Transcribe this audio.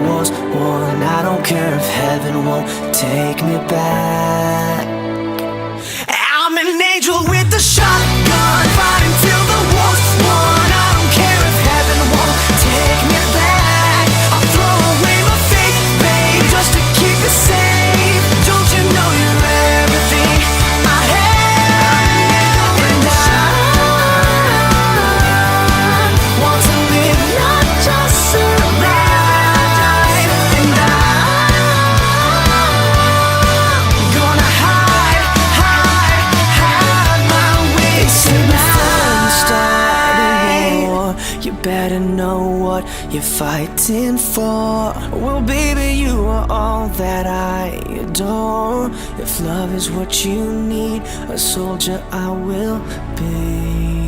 was one. I don't care if heaven won't take me back. I'm an angel with a shotgun, fighting till the war's won. I don't care if heaven won't take me back. I'll throw away my faith, babe, just to keep it safe. Don't you know you're everything I have? And I want to live, not just survive. And I'm gonna hide my way tonight. You better know what you're fighting for. Well, baby, you are all that I adore. If love is what you need, a soldier I will be.